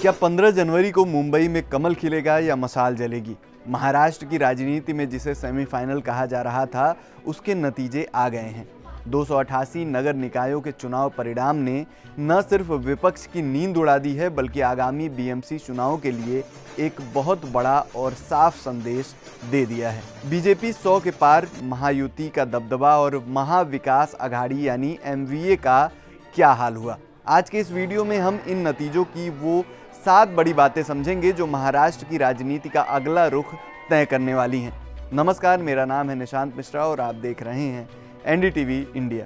क्या 15 जनवरी को मुंबई में कमल खिलेगा या मशाल जलेगी? महाराष्ट्र की राजनीति में जिसे सेमीफाइनल कहा जा रहा था, उसके नतीजे आ गए हैं। 288 नगर निकायों के चुनाव परिणाम ने न सिर्फ विपक्ष की नींद उड़ा दी है, बल्कि आगामी बीएमसी चुनाव के लिए एक बहुत बड़ा और साफ संदेश दे दिया है। बीजेपी 100 के पार, महायुति का दबदबा और महाविकास अघाड़ी यानी एमवीए का क्या हाल हुआ? आज के इस वीडियो में हम इन नतीजों की वो 7 बड़ी बातें समझेंगे जो महाराष्ट्र की राजनीति का अगला रुख तय करने वाली हैं। नमस्कार, मेरा नाम है निशांत मिश्रा और आप देख रहे हैं एनडीटीवी इंडिया।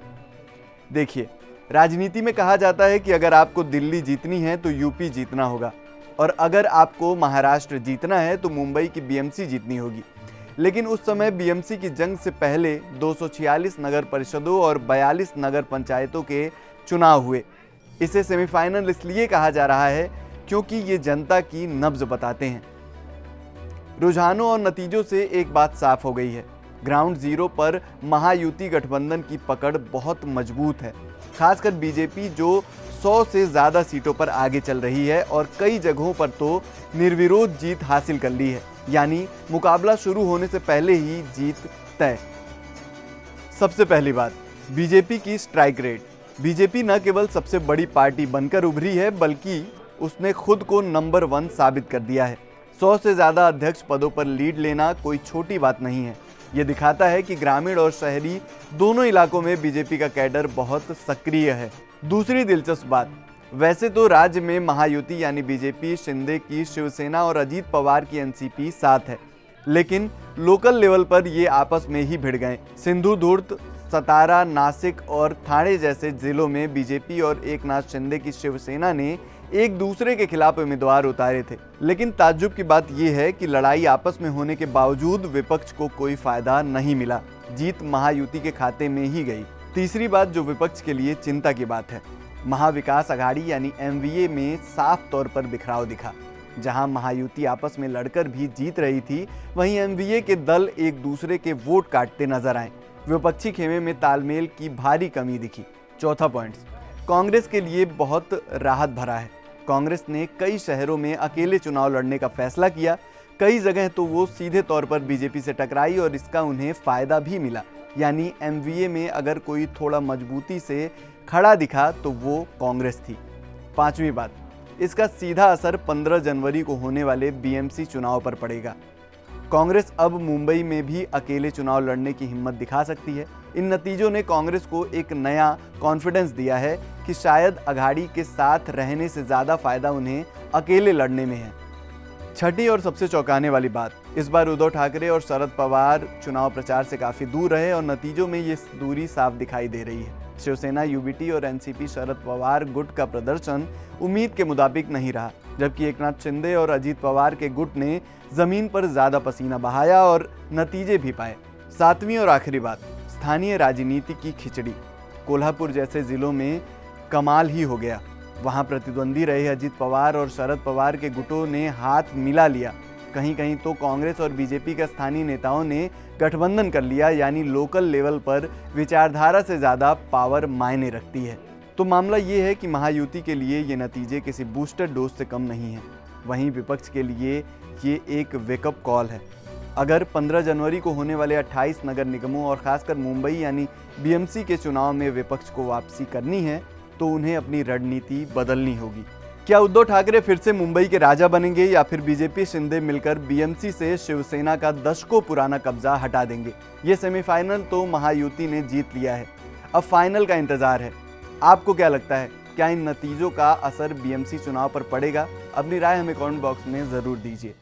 देखिए, राजनीति में कहा जाता है कि अगर आपको दिल्ली जीतनी है तो यूपी जीतना होगा, और अगर आपको महाराष्ट्र जीतना है तो मुंबई की बीएमसी जीतनी होगी। लेकिन उस समय बीएमसी की जंग से पहले 246 नगर परिषदों और 42 नगर पंचायतों के चुनाव हुए। इसे सेमीफाइनल इसलिए कहा जा रहा है क्योंकि ये जनता की नब्ज बताते हैं। रुझानों और नतीजों से एक बात साफ हो गई है, ग्राउंड जीरो पर महायुति गठबंधन की पकड़ बहुत मजबूत है। खासकर बीजेपी जो 100 से ज़्यादा सीटों पर आगे चल रही है और कई जगहों पर तो निर्विरोध जीत हासिल कर ली है, यानी मुकाबला शुरू होने से पहले ही जीत तय। सबसे पहली बात, बीजेपी की स्ट्राइक रेट। बीजेपी न केवल सबसे बड़ी पार्टी बनकर उभरी है, बल्कि उसने खुद को नंबर 1 साबित कर दिया है। 100 से ज़्यादा अध्यक्ष पदों पर लीड लेना कोई छोटी बात नहीं है। ये दिखाता है कि ग्रामीण और शहरी दोनों इलाकों में बीजेपी का कैडर बहुत सक्रिय है। दूसरी दिलचस्प बात, वैसे तो राज्य में महायुति यानी बीजेपी, शिंदे की शिवसेना और अजीत पवार की एनसीपी साथ है, लेकिन लोकल लेवल पर ये आपस में ही भिड़ गए। सिंधुदुर्ग, सतारा, नासिक और ठाणे जैसे जिलों में बीजेपी और एकनाथ शिंदे की शिवसेना ने एक दूसरे के खिलाफ उम्मीदवार उतारे थे। लेकिन ताज्जुब की बात यह है कि लड़ाई आपस में होने के बावजूद विपक्ष को कोई फायदा नहीं मिला। जीत महायुति के खाते में ही गई। तीसरी बात जो विपक्ष के लिए चिंता की बात है, महाविकास अघाड़ी यानी एमवीए में साफ तौर पर बिखराव दिखा। जहां महायुति आपस में लड़कर भी जीत रही थी, वहीं एमवीए के दल एक दूसरे के वोट काटते नजर आए। विपक्षी खेमे में तालमेल की भारी कमी दिखी। चौथा पॉइंट, कांग्रेस के लिए बहुत राहत भरा है। कांग्रेस ने कई शहरों में अकेले चुनाव लड़ने का फैसला किया। कई जगह तो वो सीधे तौर पर बीजेपी से टकराई और इसका उन्हें फायदा भी मिला। यानी एमवीए में अगर कोई थोड़ा मजबूती से खड़ा दिखा तो वो कांग्रेस थी। पांचवी बात, इसका सीधा असर 15 जनवरी को होने वाले बीएमसी चुनाव पर पड़ेगा। कांग्रेस अब मुंबई में भी अकेले चुनाव लड़ने की हिम्मत दिखा सकती है। इन नतीजों ने कांग्रेस को एक नया कॉन्फिडेंस दिया है कि शायद अघाड़ी के साथ रहने से ज़्यादा फायदा उन्हें अकेले लड़ने में है। छठी और सबसे चौंकाने वाली बात, इस बार उद्धव ठाकरे और शरद पवार चुनाव प्रचार से काफ़ी दूर रहे और नतीजों में ये दूरी साफ दिखाई दे रही है। शिवसेना, यूबीटी और एनसीपी शरद पवार गुट का प्रदर्शन उम्मीद के मुताबिक नहीं रहा, जबकि एकनाथ शिंदे और अजीत पवार के गुट ने जमीन पर ज्यादा पसीना बहाया और नतीजे भी पाए। सातवीं और आखिरी बात, स्थानीय राजनीति की खिचड़ी। कोल्हापुर जैसे जिलों में कमाल ही हो गया। वहां प्रतिद्वंदी रहे अजीत पवार और शरद पवार के गुटों ने हाथ मिला लिया। कहीं कहीं तो कांग्रेस और बीजेपी के स्थानीय नेताओं ने गठबंधन कर लिया, यानी लोकल लेवल पर विचारधारा से ज़्यादा पावर मायने रखती है। तो मामला ये है कि महायुति के लिए ये नतीजे किसी बूस्टर डोज से कम नहीं हैं। वहीं विपक्ष के लिए ये एक वेकअप कॉल है। अगर 15 जनवरी को होने वाले 28 नगर निगमों और खासकर मुंबई यानी बीएमसी के चुनाव में विपक्ष को वापसी करनी है तो उन्हें अपनी रणनीति बदलनी होगी। क्या उद्धव ठाकरे फिर से मुंबई के राजा बनेंगे या फिर बीजेपी शिंदे मिलकर बीएमसी से शिवसेना का दशकों पुराना कब्जा हटा देंगे? ये सेमीफाइनल तो महायुति ने जीत लिया है, अब फाइनल का इंतजार है। आपको क्या लगता है, क्या इन नतीजों का असर बीएमसी चुनाव पर पड़ेगा? अपनी राय हमें कमेंट बॉक्स में ज़रूर दीजिए।